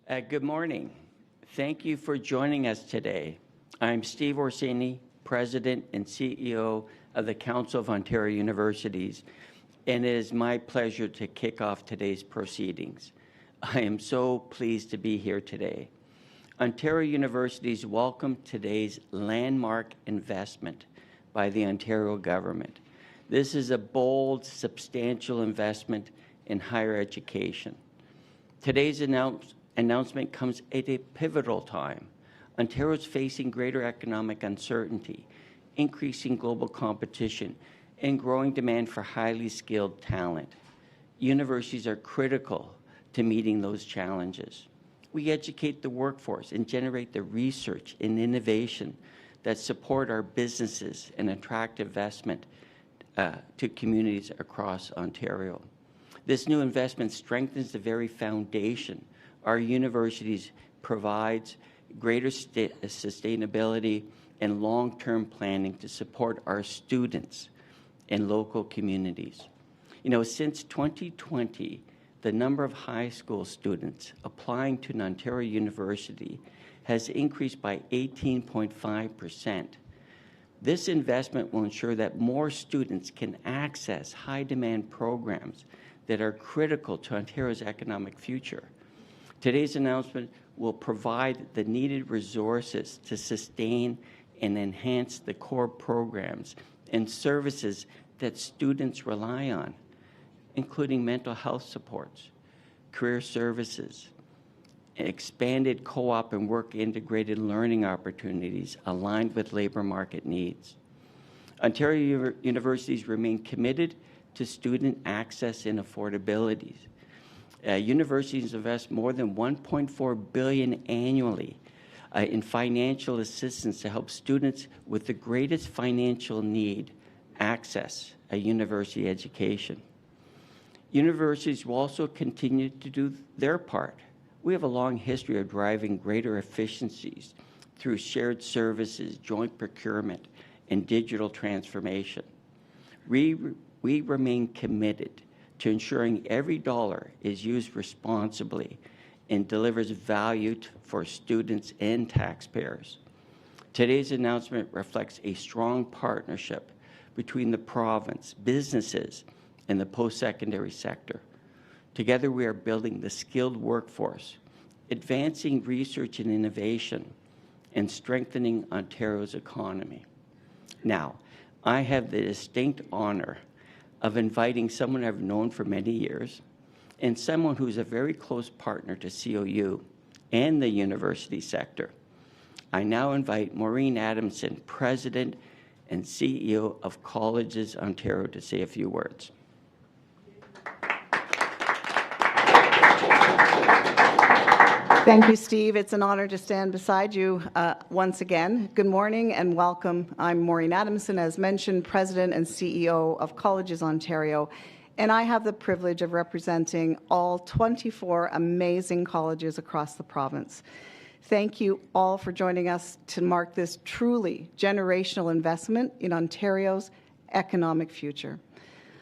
Good morning. Thank you for joining us today. I'm Steve Orsini, President and CEO of the Council of Ontario Universities, and it is my pleasure to kick off today's proceedings. I am so pleased to be here today. Ontario Universities welcome today's landmark investment by the Ontario government. This is a bold, substantial investment in higher education. Today's announcement comes at a pivotal time. Ontario is facing greater economic uncertainty, increasing global competition, and growing demand for highly skilled talent. Universities are critical to meeting those challenges. We educate the workforce and generate the research and innovation that support our businesses and attract investment to communities across Ontario. This new investment strengthens the very foundation our universities provides greater sustainability and long-term planning to support our students and local communities. Since 2020, the number of high school students applying to an Ontario university has increased by 18.5%. This investment will ensure that more students can access high-demand programs that are critical to Ontario's economic future. Today's announcement will provide the needed resources to sustain and enhance the core programs and services that students rely on, including mental health supports, career services, expanded co-op and work-integrated learning opportunities aligned with labor market needs. Ontario universities remain committed to student access and affordability. Universities invest more than $1.4 billion annually in financial assistance to help students with the greatest financial need access a university education. Universities will also continue to do their part. We have a long history of driving greater efficiencies through shared services, joint procurement, and digital transformation. We remain committed to ensuring every dollar is used responsibly and delivers value for students and taxpayers. Today's announcement reflects a strong partnership between the province, businesses, and the post-secondary sector. Together, we are building the skilled workforce, advancing research and innovation, and strengthening Ontario's economy. Now, I have the distinct honor of inviting someone I've known for many years and someone who's a very close partner to COU and the university sector. I now invite Maureen Adamson, President and CEO of Colleges Ontario, to say a few words. Thank you, Steve. It's an honor to stand beside you once again. Good morning and welcome. I'm Maureen Adamson, as mentioned, President and CEO of Colleges Ontario, and I have the privilege of representing all 24 amazing colleges across the province. Thank you all for joining us to mark this truly generational investment in Ontario's economic future.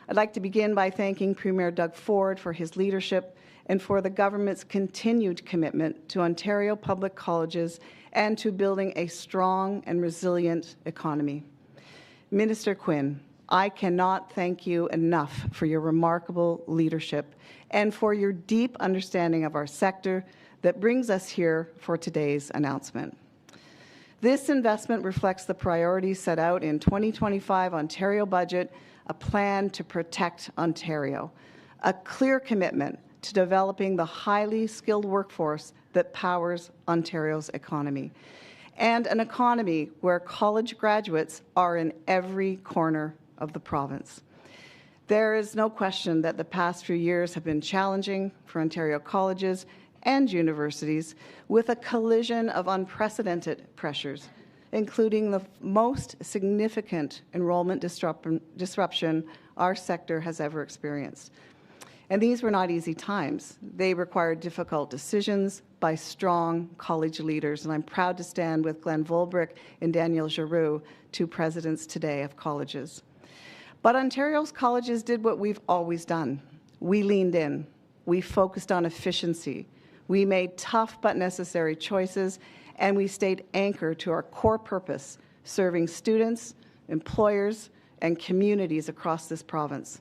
I'd like to begin by thanking Premier Doug Ford for his leadership and for the government's continued commitment to Ontario public colleges and to building a strong and resilient economy. Minister Quinn, I cannot thank you enough for your remarkable leadership and for your deep understanding of our sector that brings us here for today's announcement. This investment reflects the priorities set out in 2025 Ontario budget, a plan to protect Ontario, a clear commitment to developing the highly skilled workforce that powers Ontario's economy, and an economy where college graduates are in every corner of the province. There is no question that the past few years have been challenging for Ontario colleges and universities, with a collision of unprecedented pressures, including the most significant enrollment disruption our sector has ever experienced. And these were not easy times. They required difficult decisions by strong college leaders, and I'm proud to stand with Glenn Volbrick and Daniel Giroux, two presidents today of colleges. But Ontario's colleges did what we've always done. We leaned in. We focused on efficiency. We made tough but necessary choices, and we stayed anchored to our core purpose, serving students, employers, and communities across this province.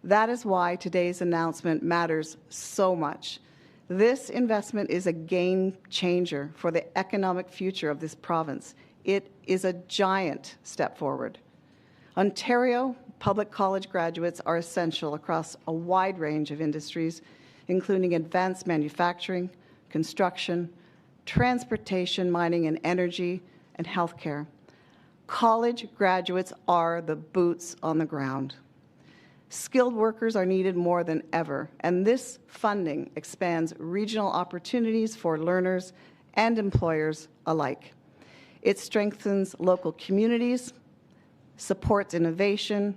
That is why today's announcement matters so much. This investment is a game changer for the economic future of this province. It is a giant step forward. Ontario public college graduates are essential across a wide range of industries, including advanced manufacturing, construction, transportation, mining and energy, and healthcare. College graduates are the boots on the ground. Skilled workers are needed more than ever, and this funding expands regional opportunities for learners and employers alike. It strengthens local communities, supports innovation,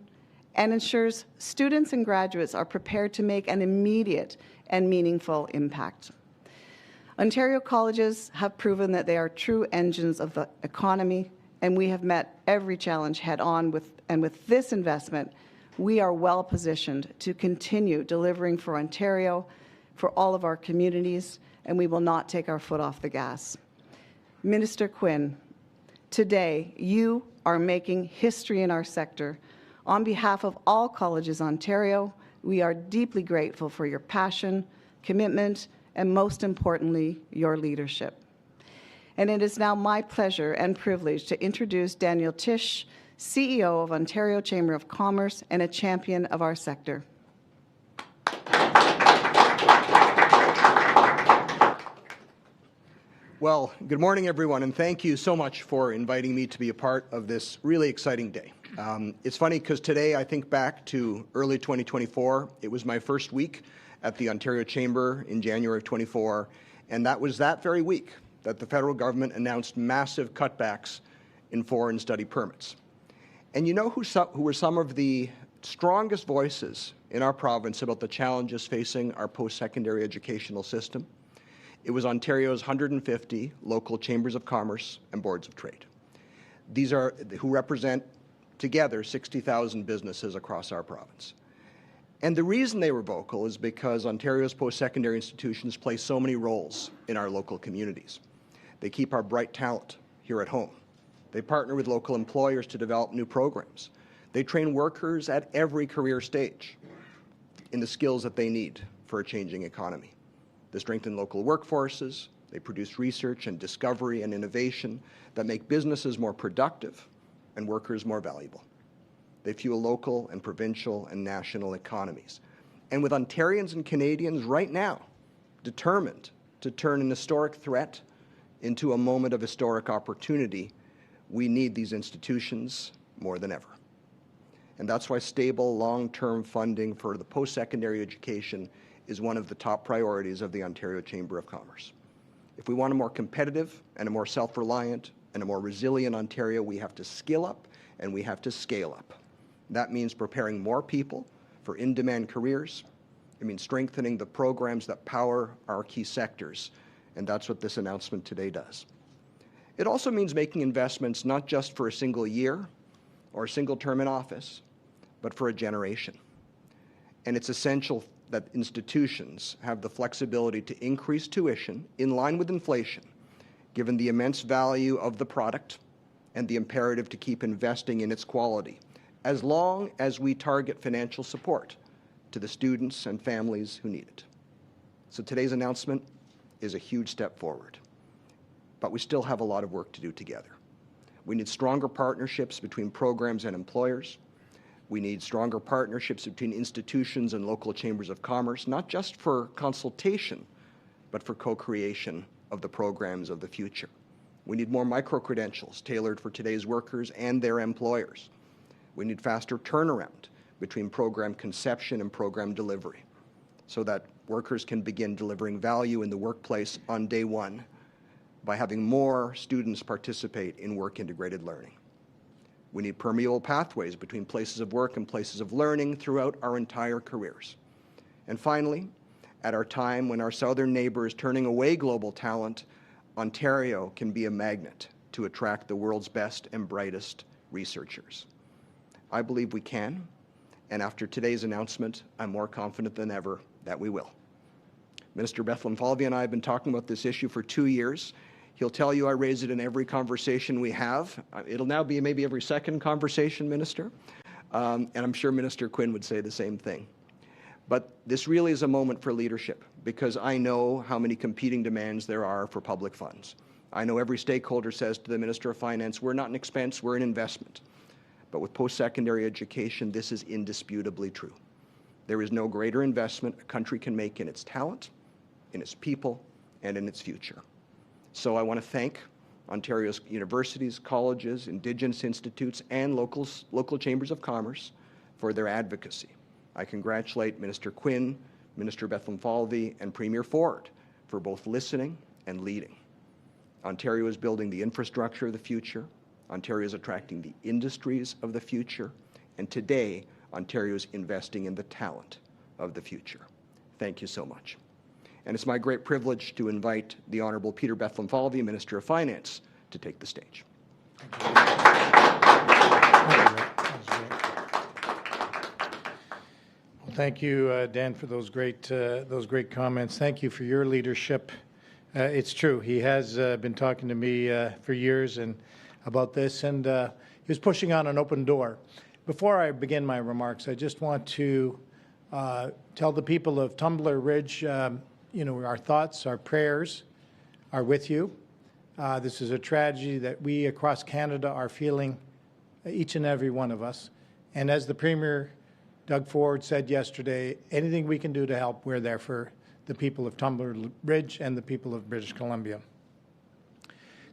and ensures students and graduates are prepared to make an immediate and meaningful impact. Ontario colleges have proven that they are true engines of the economy, and we have met every challenge head-on and with this investment, we are well positioned to continue delivering for Ontario, for all of our communities, and we will not take our foot off the gas. Minister Quinn, today you are making history in our sector. On behalf of all colleges Ontario, we are deeply grateful for your passion, commitment, and most importantly, your leadership. And it is now my pleasure and privilege to introduce Daniel Tisch, CEO of Ontario Chamber of Commerce and a champion of our sector. Well, good morning, everyone, and thank you so much for inviting me to be a part of this really exciting day. It's funny because today I think back to early 2024. It was my first week at the Ontario Chamber in January of 24, and that was that very week that the federal government announced massive cutbacks in foreign study permits. And you know who were some of the strongest voices in our province about the challenges facing our post-secondary educational system? It was Ontario's 150 local chambers of commerce and boards of trade. These are who represent together 60,000 businesses across our province. And the reason they were vocal is because Ontario's post-secondary institutions play so many roles in our local communities. They keep our bright talent here at home. They partner with local employers to develop new programs. They train workers at every career stage in the skills that they need for a changing economy. They strengthen local workforces. They produce research and discovery and innovation that make businesses more productive and workers more valuable. They fuel local and provincial and national economies. And with Ontarians and Canadians right now determined to turn an historic threat into a moment of historic opportunity, we need these institutions more than ever. And that's why stable, long-term funding for the post-secondary education is one of the top priorities of the Ontario Chamber of Commerce. If we want a more competitive and a more self-reliant and a more resilient Ontario, we have to skill up and we have to scale up. That means preparing more people for in-demand careers. It means strengthening the programs that power our key sectors, and that's what this announcement today does. It also means making investments not just for a single year or a single term in office, but for a generation. And it's essential that institutions have the flexibility to increase tuition in line with inflation, given the immense value of the product and the imperative to keep investing in its quality, as long as we target financial support to the students and families who need it. So today's announcement is a huge step forward, but we still have a lot of work to do together. We need stronger partnerships between programs and employers. We need stronger partnerships between institutions and local chambers of commerce, not just for consultation, but for co-creation of the programs of the future. We need more micro-credentials tailored for today's workers and their employers. We need faster turnaround between program conception and program delivery so that workers can begin delivering value in the workplace on day one by having more students participate in work-integrated learning. We need permeable pathways between places of work and places of learning throughout our entire careers. And finally, at our time when our southern neighbor is turning away global talent, Ontario can be a magnet to attract the world's best and brightest researchers. I believe we can, and after today's announcement, I'm more confident than ever that we will. Minister Bethlenfalvy and I have been talking about this issue for 2 years. He'll tell you I raise it in every conversation we have. It'll now be maybe every second conversation, Minister. And I'm sure Minister Quinn would say the same thing. But this really is a moment for leadership, because I know how many competing demands there are for public funds. I know every stakeholder says to the Minister of Finance, we're not an expense, we're an investment. But with post-secondary education, this is indisputably true. There is no greater investment a country can make in its talent, in its people, and in its future. So I want to thank Ontario's universities, colleges, Indigenous institutes, and local chambers of commerce for their advocacy. I congratulate Minister Quinn, Minister Bethlenfalvy, and Premier Ford for both listening and leading. Ontario is building the infrastructure of the future. Ontario is attracting the industries of the future. And today, Ontario is investing in the talent of the future. Thank you so much. And it's my great privilege to invite the Honourable Peter Bethlenfalvy, Minister of Finance, to take the stage. Well, thank you, Dan, for those great comments. Thank you for your leadership. It's true. He has been talking to me for years and about this, and he was pushing on an open door. Before I begin my remarks, I just want to tell the people of Tumbler Ridge, our thoughts, our prayers are with you. This is a tragedy that we across Canada are feeling, each and every one of us. And as the Premier, Doug Ford, said yesterday, anything we can do to help, we're there for the people of Tumbler Ridge and the people of British Columbia.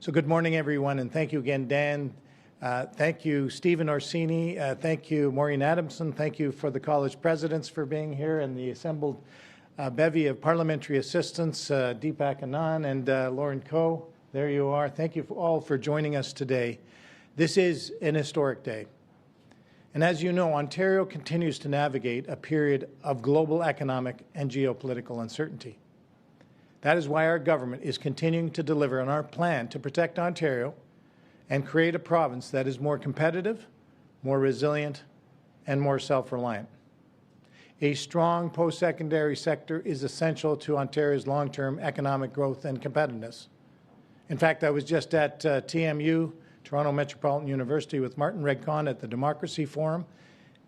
So good morning, everyone, and thank you again, Dan. Thank you, Stephen Orsini. Thank you, Maureen Adamson. Thank you for the college presidents for being here, and the assembled bevy of parliamentary assistants, Deepak Anand and Lauren Coe. There you are. Thank you all for joining us today. This is an historic day. And as you know, Ontario continues to navigate a period of global economic and geopolitical uncertainty. That is why our government is continuing to deliver on our plan to protect Ontario and create a province that is more competitive, more resilient, and more self-reliant. A strong post-secondary sector is essential to Ontario's long-term economic growth and competitiveness. In fact, I was just at TMU, Toronto Metropolitan University, with Martin Redcon at the Democracy Forum,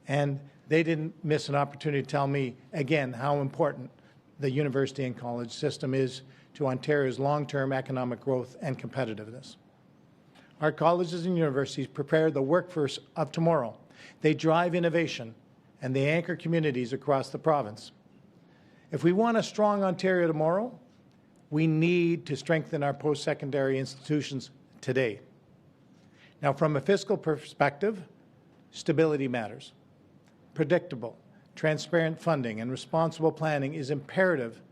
and they didn't miss an opportunity to tell me again how important the university and college system is to Ontario's long-term economic growth and competitiveness. Our colleges and universities prepare the workforce of tomorrow. They drive innovation, and they anchor communities across the province. If we want a strong Ontario tomorrow, we need to strengthen our post-secondary institutions today. Now, from a fiscal perspective, stability matters. Predictable, transparent funding and responsible planning is imperative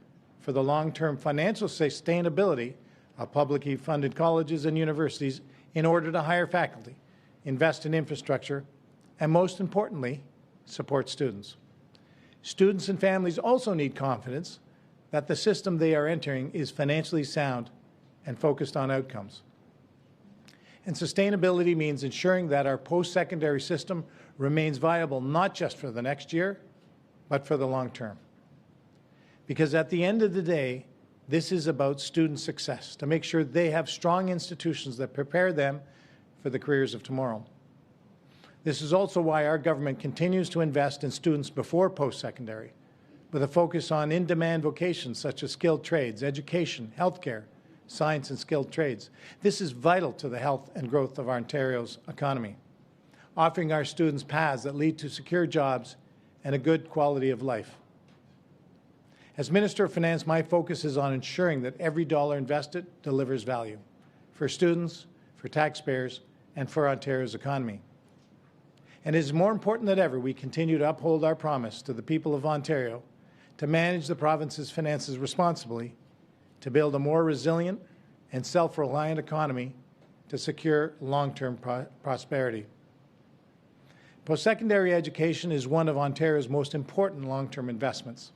for the long-term financial sustainability of publicly funded colleges and universities in order to hire faculty, invest in infrastructure, and most importantly, support students. Students and families also need confidence that the system they are entering is financially sound and focused on outcomes. And sustainability means ensuring that our post-secondary system remains viable not just for the next year, but for the long term. Because at the end of the day, this is about student success, to make sure they have strong institutions that prepare them for the careers of tomorrow. This is also why our government continues to invest in students before post-secondary, with a focus on in-demand vocations such as skilled trades, education, healthcare, science and skilled trades. This is vital to the health and growth of Ontario's economy, offering our students paths that lead to secure jobs and a good quality of life. As Minister of Finance, my focus is on ensuring that every dollar invested delivers value for students, for taxpayers, and for Ontario's economy. And it is more important than ever we continue to uphold our promise to the people of Ontario to manage the province's finances responsibly, to build a more resilient and self-reliant economy to secure long-term prosperity. Post-secondary education is one of Ontario's most important long-term investments.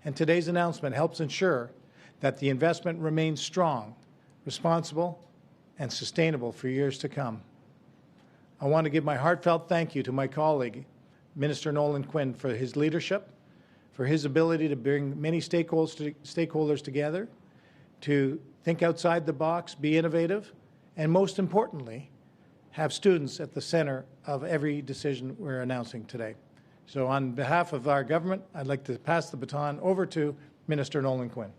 And today's announcement helps ensure that the investment remains strong, responsible, and sustainable for years to come. I want to give my heartfelt thank you to my colleague, Minister Nolan Quinn, for his leadership, for his ability to bring many stakeholders together, to think outside the box, be innovative, and most importantly, have students at the center of every decision we're announcing today. So on behalf of our government, I'd like to pass the baton over to Minister Nolan Quinn.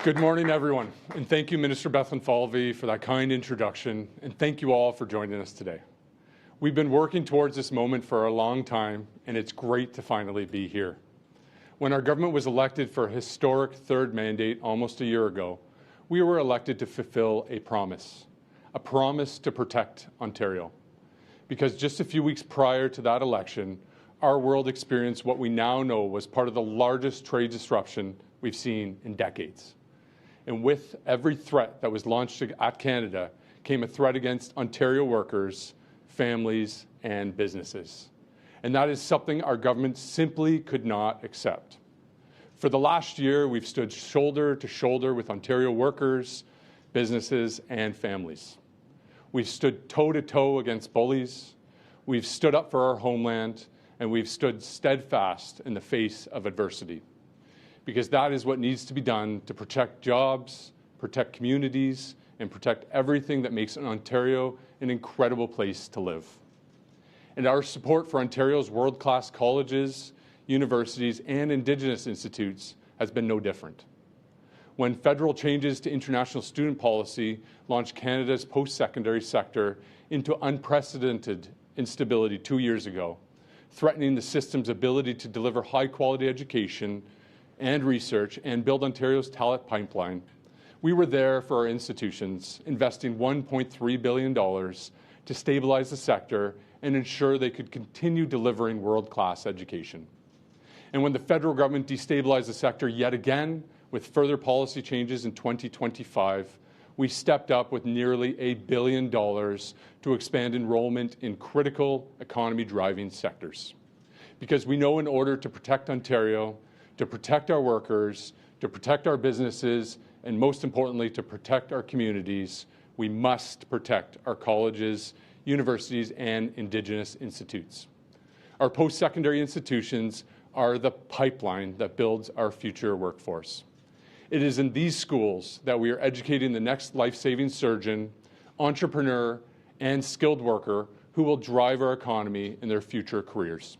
Good morning, everyone, and thank you, Minister Bethlenfalvy, for that kind introduction, and thank you all for joining us today. We've been working towards this moment for a long time, and it's great to finally be here. When our government was elected for a historic third mandate almost a year ago, we were elected to fulfill a promise to protect Ontario. Because just a few weeks prior to that election, our world experienced what we now know was part of the largest trade disruption we've seen in decades. And with every threat that was launched at Canada came a threat against Ontario workers, families, and businesses. And that is something our government simply could not accept. For the last year, we've stood shoulder to shoulder with Ontario workers, businesses, and families. We've stood toe-to-toe against bullies, we've stood up for our homeland, and we've stood steadfast in the face of adversity. Because that is what needs to be done to protect jobs, protect communities, and protect everything that makes Ontario an incredible place to live. And our support for Ontario's world-class colleges, universities, and Indigenous institutes has been no different. When federal changes to international student policy launched Canada's post-secondary sector into unprecedented instability 2 years ago, threatening the system's ability to deliver high-quality education and research and build Ontario's talent pipeline, we were there for our institutions, investing $1.3 billion to stabilize the sector and ensure they could continue delivering world-class education. And when the federal government destabilized the sector yet again with further policy changes in 2025, we stepped up with nearly $1 billion to expand enrollment in critical economy-driving sectors. Because we know in order to protect Ontario, to protect our workers, to protect our businesses, and most importantly, to protect our communities, we must protect our colleges, universities, and Indigenous institutes. Our post-secondary institutions are the pipeline that builds our future workforce. It is in these schools that we are educating the next life-saving surgeon, entrepreneur, and skilled worker who will drive our economy in their future careers.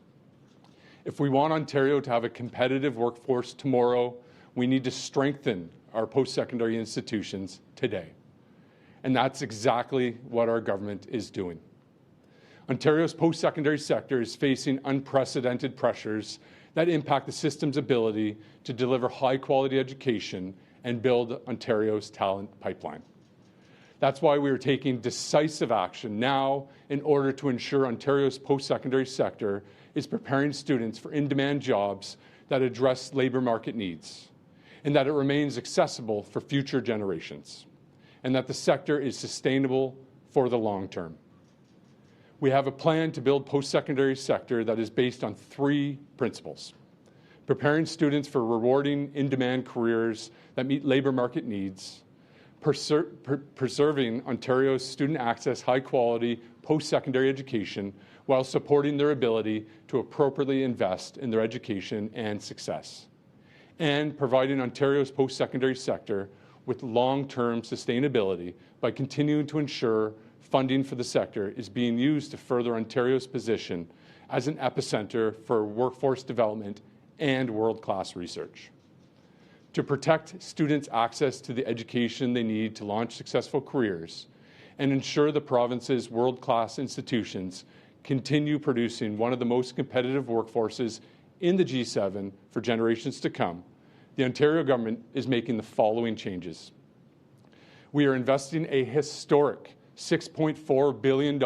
If we want Ontario to have a competitive workforce tomorrow, we need to strengthen our post-secondary institutions today. And that's exactly what our government is doing. Ontario's post-secondary sector is facing unprecedented pressures that impact the system's ability to deliver high-quality education and build Ontario's talent pipeline. That's why we are taking decisive action now in order to ensure Ontario's post-secondary sector is preparing students for in-demand jobs that address labour market needs, and that it remains accessible for future generations, and that the sector is sustainable for the long term. We have a plan to build post-secondary sector that is based on 3 principles: preparing students for rewarding in-demand careers that meet labour market needs, preserving Ontario's student access high-quality post-secondary education while supporting their ability to appropriately invest in their education and success, and providing Ontario's post-secondary sector with long-term sustainability by continuing to ensure funding for the sector is being used to further Ontario's position as an epicenter for workforce development and world-class research. To protect students' access to the education they need to launch successful careers and ensure the province's world-class institutions continue producing one of the most competitive workforces in the G7 for generations to come, the Ontario government is making the following changes. We are investing a historic $6.4 billion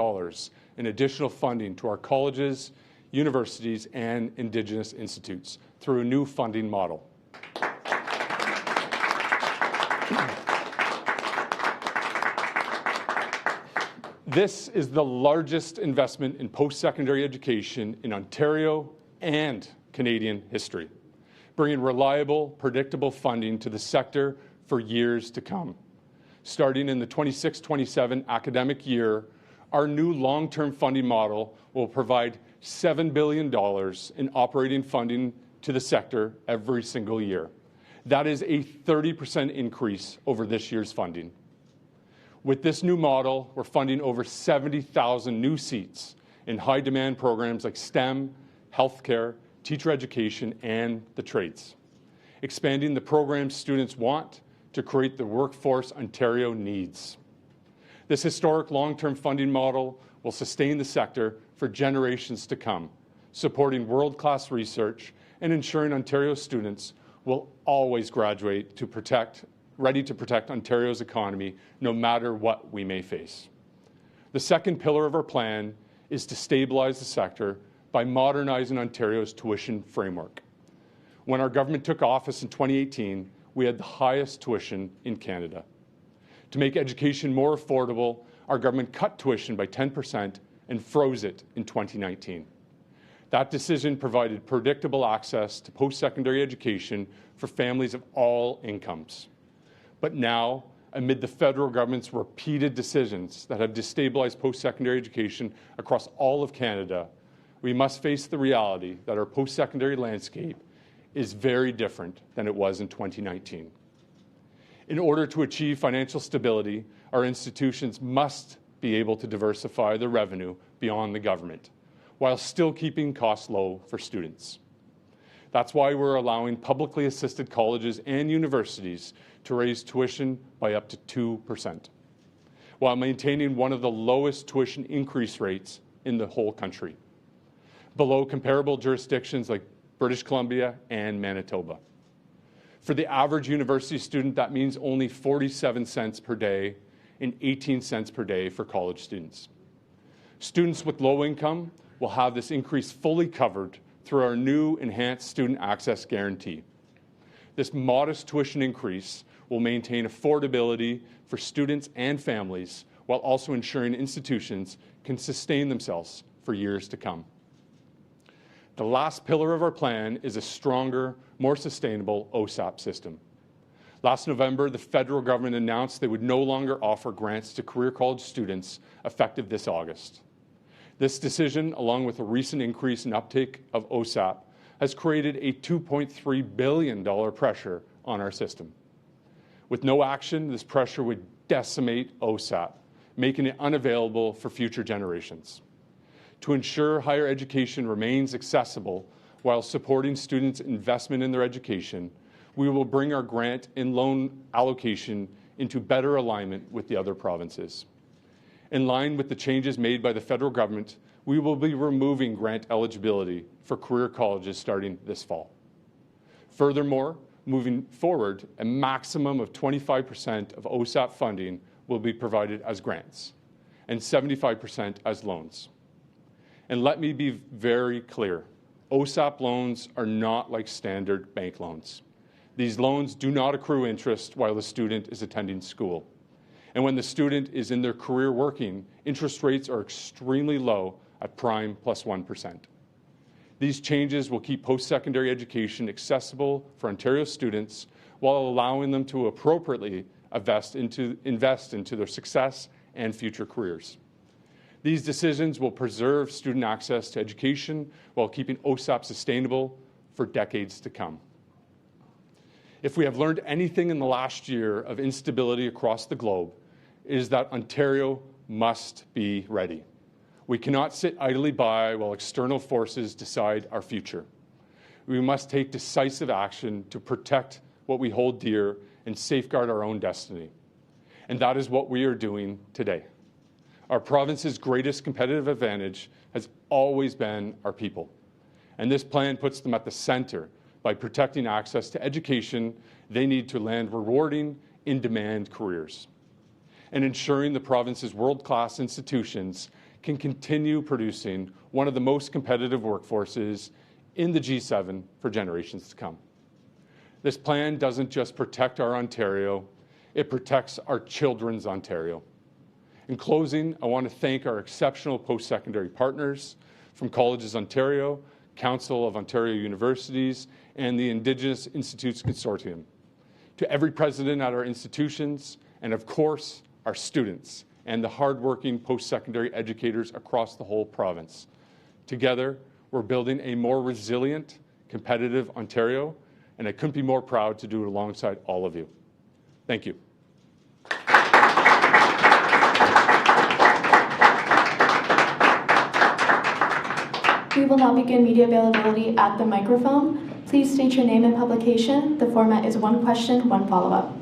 in additional funding to our colleges, universities, and Indigenous institutes through a new funding model. This is the largest investment in post-secondary education in Ontario and Canadian history, bringing reliable, predictable funding to the sector for years to come. Starting in the 26-27 academic year, Our new long-term funding model will provide $7 billion in operating funding to the sector every single year. That is a 30% increase over this year's funding. With this new model, we're funding over 70,000 new seats in high-demand programs like STEM, healthcare, teacher education, and the trades, expanding the programs students want to create the workforce Ontario needs. This historic long-term funding model will sustain the sector for generations to come, supporting world-class research and ensuring Ontario students will always graduate ready to protect Ontario's economy no matter what we may face. The second pillar of our plan is to stabilize the sector by modernizing Ontario's tuition framework. When our government took office in 2018, we had the highest tuition in Canada. To make education more affordable, our government cut tuition by 10% and froze it in 2019. That decision provided predictable access to post-secondary education for families of all incomes. But now, amid the federal government's repeated decisions that have destabilized post-secondary education across all of Canada, we must face the reality that our post-secondary landscape is very different than it was in 2019. In order to achieve financial stability, our institutions must be able to diversify their revenue beyond the government, while still keeping costs low for students. That's why we're allowing publicly assisted colleges and universities to raise tuition by up to 2%, while maintaining one of the lowest tuition increase rates in the whole country, below comparable jurisdictions like British Columbia and Manitoba. For the average university student, that means only 47 cents per day and 18 cents per day for college students. Students with low income will have this increase fully covered through our new enhanced student access guarantee. This modest tuition increase will maintain affordability for students and families while also ensuring institutions can sustain themselves for years to come. The last pillar of our plan is a stronger, more sustainable OSAP system. Last November, the federal government announced they would no longer offer grants to career college students effective this August. This decision, along with a recent increase in uptake of OSAP, has created a $2.3 billion pressure on our system. With no action, this pressure would decimate OSAP, making it unavailable for future generations. To ensure higher education remains accessible while supporting students' investment in their education, we will bring our grant and loan allocation into better alignment with the other provinces. In line with the changes made by the federal government, we will be removing grant eligibility for career colleges starting this fall. Furthermore, moving forward, a maximum of 25% of OSAP funding will be provided as grants and 75% as loans. And let me be very clear, OSAP loans are not like standard bank loans. These loans do not accrue interest while the student is attending school. And when the student is in their career working, interest rates are extremely low at prime plus 1%. These changes will keep post-secondary education accessible for Ontario students while allowing them to appropriately invest into their success and future careers. These decisions will preserve student access to education while keeping OSAP sustainable for decades to come. If we have learned anything in the last year of instability across the globe, it is that Ontario must be ready. We cannot sit idly by while external forces decide our future. We must take decisive action to protect what we hold dear and safeguard our own destiny. And that is what we are doing today. Our province's greatest competitive advantage has always been our people. And this plan puts them at the center by protecting access to education they need to land rewarding, in-demand careers, and ensuring the province's world-class institutions can continue producing one of the most competitive workforces in the G7 for generations to come. This plan doesn't just protect our Ontario, it protects our children's Ontario. In closing, I want to thank our exceptional post-secondary partners from Colleges Ontario, Council of Ontario Universities, and the Indigenous Institutes Consortium. To every president at our institutions, and of course, our students and the hardworking post-secondary educators across the whole province. Together, we're building a more resilient, competitive Ontario, and I couldn't be more proud to do it alongside all of you. Thank you. We will now begin media availability at the microphone. Please state your name and publication. The format is one question, one follow-up.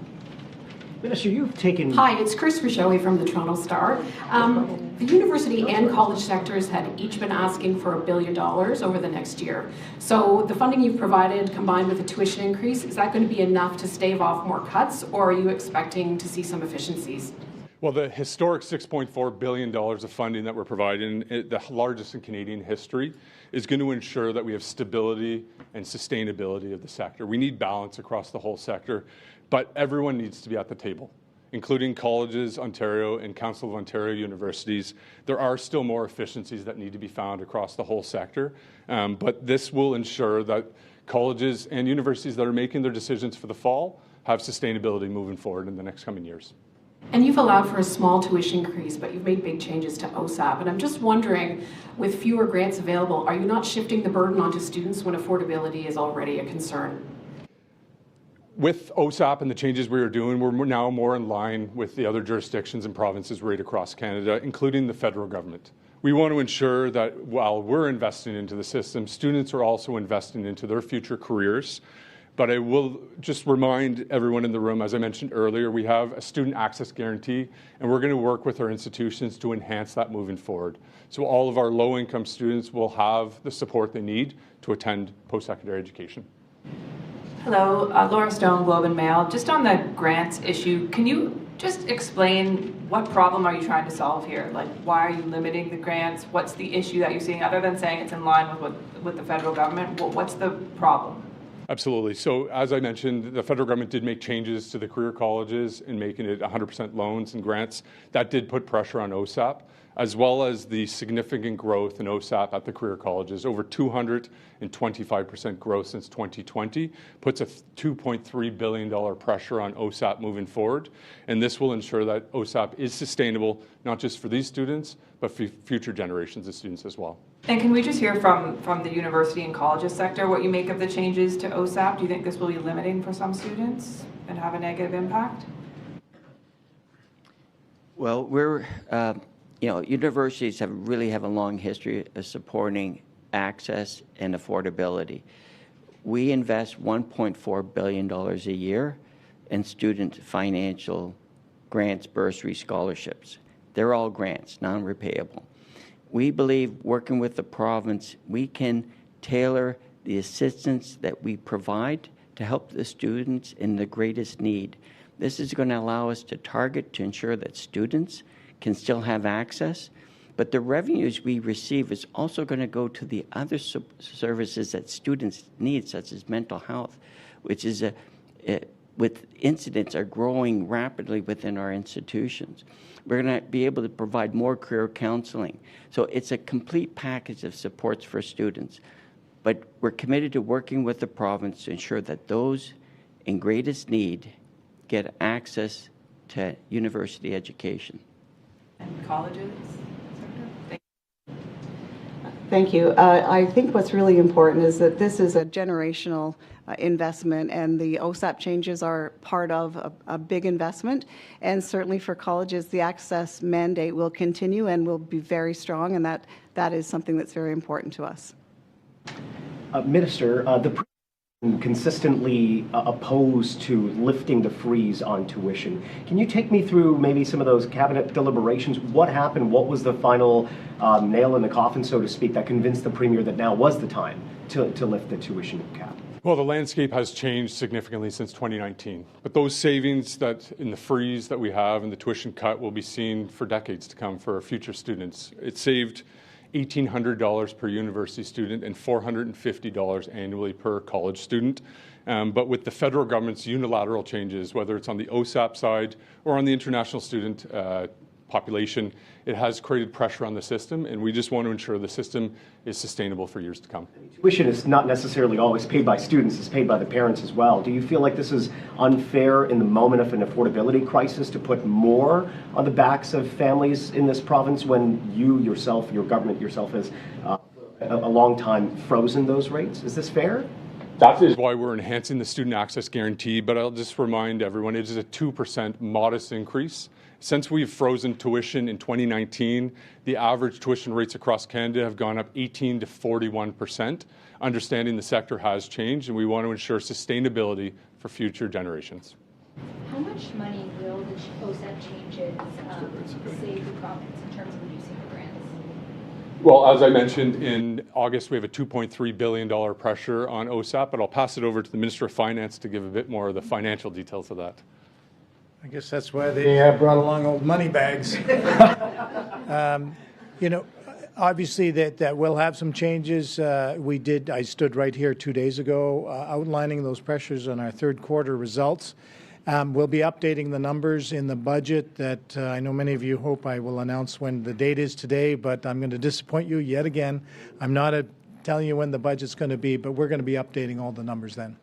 Minister, you've taken... Hi, it's Chris Rishowie from the Toronto Star. The university and college sectors had each been asking for $1 billion over the next year. So the funding you've provided, combined with the tuition increase, is that going to be enough to stave off more cuts, or are you expecting to see some efficiencies? Well, the historic $6.4 billion of funding that we're providing, the largest in Canadian history, is going to ensure that we have stability and sustainability of the sector. We need balance across the whole sector, but everyone needs to be at the table, including colleges, Ontario, and Council of Ontario universities. There are still more efficiencies that need to be found across the whole sector, but this will ensure that colleges and universities that are making their decisions for the fall have sustainability moving forward in the next coming years. And you've allowed for a small tuition increase, but you've made big changes to OSAP. And I'm just wondering, with fewer grants available, are you not shifting the burden onto students when affordability is already a concern? With OSAP and the changes we are doing, we're now more in line with the other jurisdictions and provinces right across Canada, including the federal government. We want to ensure that while we're investing into the system, students are also investing into their future careers. But I will just remind everyone in the room, as I mentioned earlier, we have a student access guarantee, and we're going to work with our institutions to enhance that moving forward. So all of our low-income students will have the support they need to attend post-secondary education. Hello, Laura Stone, Globe and Mail. Just on the grants issue, can you just explain what problem are you trying to solve here? Like, why are you limiting the grants? What's the issue that you're seeing, other than saying it's in line with the federal government? What's the problem? Absolutely. So as I mentioned, the federal government did make changes to the career colleges in making it 100% loans and grants. That did put pressure on OSAP, as well as the significant growth in OSAP at the career colleges. Over 225% growth since 2020 puts a $2.3 billion pressure on OSAP moving forward. And this will ensure that OSAP is sustainable, not just for these students, but for future generations of students as well. And can we just hear from the university and colleges sector what you make of the changes to OSAP? Do you think this will be limiting for some students and have a negative impact? Well, universities really have a long history of supporting access and affordability. We invest $1.4 billion a year in student financial grants, bursaries, scholarships. They're all grants, non-repayable. We believe, working with the province, we can tailor the assistance that we provide to help the students in the greatest need. This is going to allow us to target to ensure that students can still have access, but the revenues we receive is also going to go to the other services that students need, such as mental health, which is with incidents are growing rapidly within our institutions. We're going to be able to provide more career counseling. So it's a complete package of supports for students. But we're committed to working with the province to ensure that those in greatest need get access to university education. And colleges? Thank you. I think what's really important is that this is a generational investment, and the OSAP changes are part of a big investment. And certainly for colleges, the access mandate will continue and will be very strong, and that is something that's very important to us. Minister, the consistently opposed to lifting the freeze on tuition. Can you take me through maybe some of those cabinet deliberations? What happened? What was the final nail in the coffin, so to speak, that convinced the Premier that now was the time to lift the tuition cap? Well, the landscape has changed significantly since 2019, but those savings that in the freeze that we have and the tuition cut will be seen for decades to come for our future students. It saved $1,800 per university student and $450 annually per college student. But with the federal government's unilateral changes, whether it's on the OSAP side or on the international student population, it has created pressure on the system, and we just want to ensure the system is sustainable for years to come. Tuition is not necessarily always paid by students, it's paid by the parents as well. Do you feel like this is unfair in the moment of an affordability crisis to put more on the backs of families in this province when you yourself, your government yourself has a long time frozen those rates? Is this fair? That is why we're enhancing the student access guarantee, but I'll just remind everyone it is a 2% modest increase. Since we've frozen tuition in 2019, the average tuition rates across Canada have gone up 18 to 41%. Understanding the sector has changed, and we want to ensure sustainability for future generations. How much money will the OSAP changes save the province in terms of reducing the grants? Well, as I mentioned, in August we have a $2.3 billion pressure on OSAP, but I'll pass it over to the Minister of Finance to give a bit more of the financial details of that. I guess that's why they brought along old money bags. Obviously that will have some changes. I stood right here 2 days ago outlining those pressures on our third quarter results. We'll be updating the numbers in the budget that I know many of you hope I will announce when the date is today, but I'm going to disappoint you yet again. I'm not telling you when the budget's going to be, but we're going to be updating all the numbers then.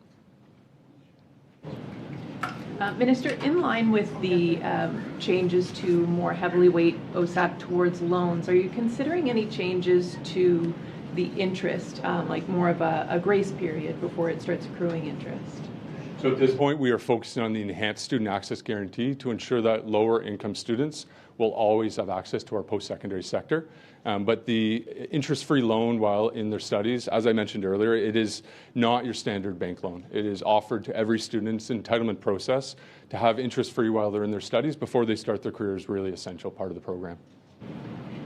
Minister, in line with the changes to more heavily weight OSAP towards loans, are you considering any changes to the interest, like more of a grace period before it starts accruing interest? So at this point, we are focusing on the enhanced student access guarantee to ensure that lower income students will always have access to our post-secondary sector. But the interest-free loan while in their studies, as I mentioned earlier, it is not your standard bank loan. It is offered to every student's entitlement process. To have interest-free while they're in their studies before they start their career is really an essential part of the program.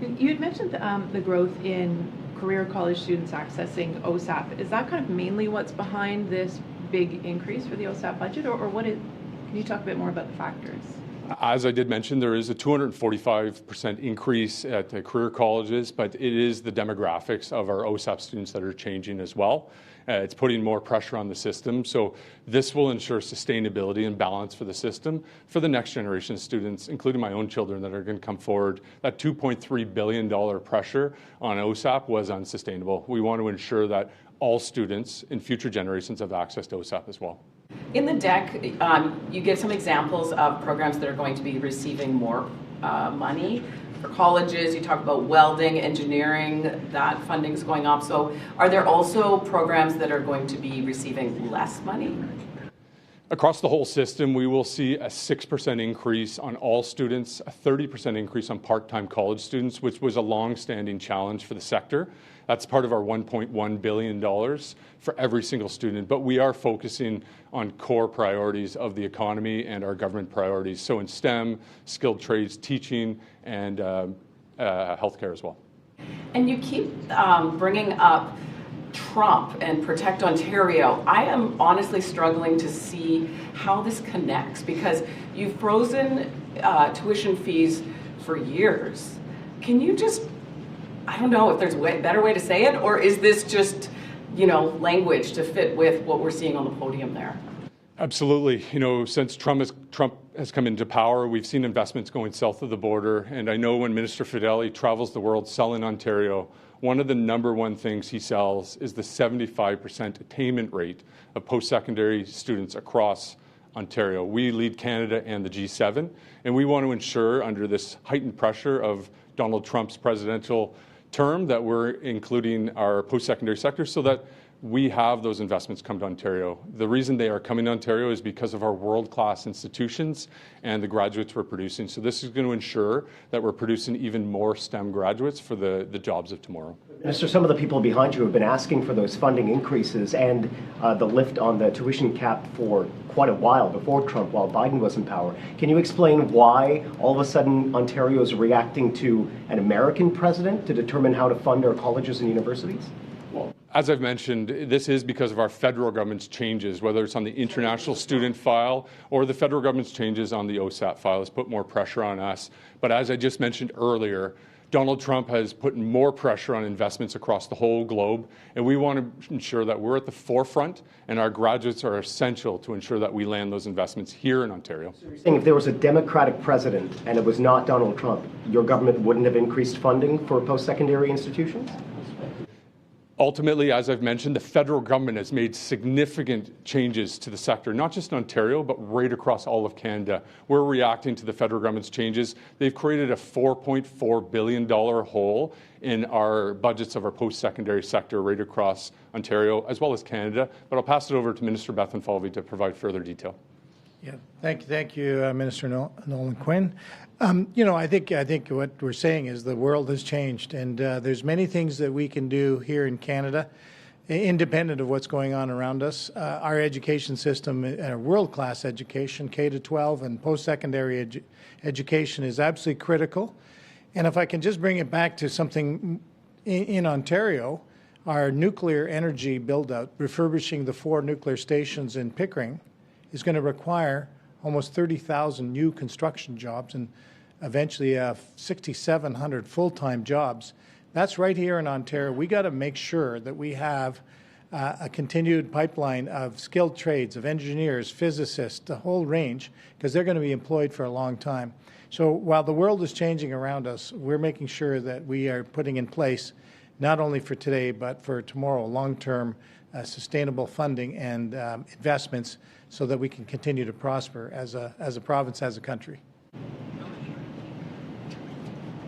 You had mentioned the growth in career college students accessing OSAP. Is that kind of mainly what's behind this big increase for the OSAP budget, or can you talk a bit more about the factors? As I did mention, there is a 245% increase at the career colleges, but it is the demographics of our OSAP students that are changing as well. It's putting more pressure on the system. So this will ensure sustainability and balance for the system for the next generation of students, including my own children that are going to come forward. That $2.3 billion pressure on OSAP was unsustainable. We want to ensure that all students in future generations have access to OSAP as well. In the deck, you give some examples of programs that are going to be receiving more money. For colleges, you talk about welding, engineering, that funding is going up. So are there also programs that are going to be receiving less money? Across the whole system, we will see a 6% increase on all students, a 30% increase on part-time college students, which was a long-standing challenge for the sector. That's part of our $1.1 billion for every single student, but we are focusing on core priorities of the economy and our government priorities. So in STEM, skilled trades, teaching, and healthcare as well. And you keep bringing up Trump and Protect Ontario. I am honestly struggling to see how this connects because you've frozen tuition fees for years. Can you just, I don't know if there's a better way to say it, or is this just, language to fit with what we're seeing on the podium there? Absolutely. Since Trump has come into power, we've seen investments going south of the border. And I know when Minister Fedeli travels the world selling Ontario, one of the number one things he sells is the 75% attainment rate of post-secondary students across Ontario. We lead Canada and the G7, and we want to ensure under this heightened pressure of Donald Trump's presidential term that we're including our post-secondary sector so that we have those investments come to Ontario. The reason they are coming to Ontario is because of our world-class institutions and the graduates we're producing. So this is going to ensure that we're producing even more STEM graduates for the jobs of tomorrow. Minister, some of the people behind you have been asking for those funding increases and the lift on the tuition cap for quite a while before Trump, while Biden was in power. Can you explain why all of a sudden Ontario is reacting to an American president to determine how to fund our colleges and universities? Well, as I've mentioned, this is because of our federal government's changes, whether it's on the international student file or the federal government's changes on the OSAP file has put more pressure on us. But as I just mentioned earlier, Donald Trump has put more pressure on investments across the whole globe, and we want to ensure that we're at the forefront, and our graduates are essential to ensure that we land those investments here in Ontario. So you're saying if there was a Democratic president and it was not Donald Trump, your government wouldn't have increased funding for post-secondary institutions? Ultimately, as I've mentioned, the federal government has made significant changes to the sector, not just in Ontario, but right across all of Canada. We're reacting to the federal government's changes. They've created a $4.4 billion hole in our budgets of our post-secondary sector right across Ontario, as well as Canada. But I'll pass it over to Minister Bethlenfalvy to provide further detail. Yeah, thank you, Minister Nolan Quinn. I think what we're saying is the world has changed, and there's many things that we can do here in Canada, independent of what's going on around us. Our education system, world-class education, K-12 and post-secondary education is absolutely critical. And if I can just bring it back to something in Ontario, our nuclear energy build-out, refurbishing the 4 nuclear stations in Pickering, is going to require almost 30,000 new construction jobs and eventually 6,700 full-time jobs. That's right here in Ontario. We got to make sure that we have a continued pipeline of skilled trades, of engineers, physicists, the whole range, because they're going to be employed for a long time. So while the world is changing around us, we're making sure that we are putting in place, not only for today, but for tomorrow, long-term sustainable funding and investments so that we can continue to prosper as a province, as a country.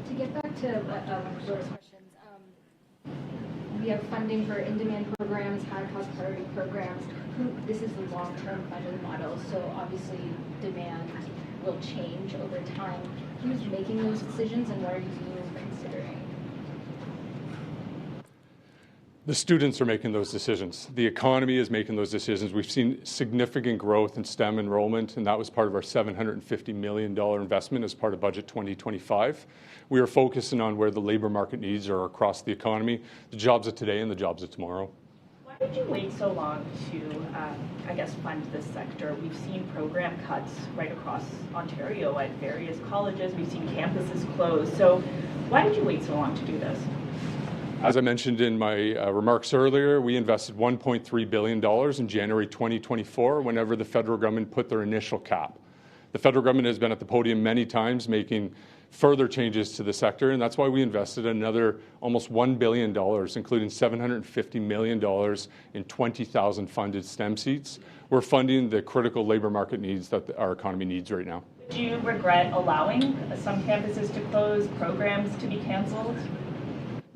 To get back to Laura's questions, we have funding for in-demand programs, high-cost priority programs. This is the long-term funding model, so obviously demand will change over time. Who's making those decisions, and what are you considering? The students are making those decisions. The economy is making those decisions. We've seen significant growth in STEM enrollment, and that was part of our $750 million investment as part of Budget 2025. We are focusing on where the labor market needs are across the economy, the jobs of today and the jobs of tomorrow. Why did you wait so long to, fund this sector? We've seen program cuts right across Ontario at various colleges. We've seen campuses close. So why did you wait so long to do this? As I mentioned in my remarks earlier, we invested $1.3 billion in January 2024 whenever the federal government put their initial cap. The federal government has been at the podium many times making further changes to the sector, and that's why we invested another almost $1 billion, including $750 million in 20,000 funded STEM seats. We're funding the critical labor market needs that our economy needs right now. Do you regret allowing some campuses to close, programs to be canceled?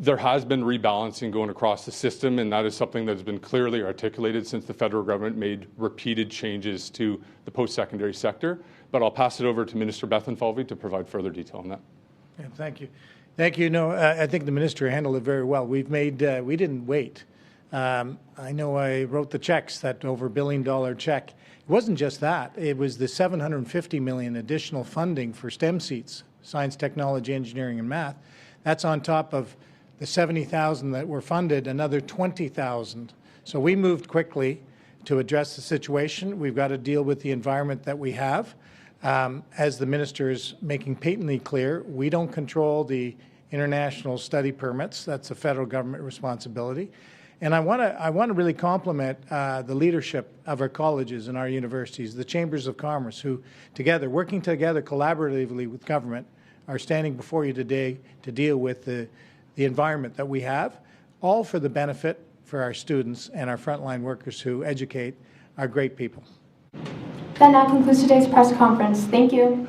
There has been rebalancing going across the system, and that is something that has been clearly articulated since the federal government made repeated changes to the post-secondary sector. But I'll pass it over to Minister Bethlenfalvy to provide further detail on that. Yeah, thank you. Thank you. No, I think the minister handled it very well. We didn't wait. I know I wrote the checks, that over $1 billion check. It wasn't just that. It was the $750 million additional funding for STEM seats, science, technology, engineering, and math. That's on top of the 70,000 that were funded, another 20,000. So we moved quickly to address the situation. We've got to deal with the environment that we have. As the minister is making patently clear, we don't control the international study permits. That's a federal government responsibility. And I want to really compliment the leadership of our colleges and our universities, the chambers of commerce, who together, working together collaboratively with government, are standing before you today to deal with the environment that we have, all for the benefit for our students and our frontline workers who educate our great people. That now concludes today's press conference. Thank you.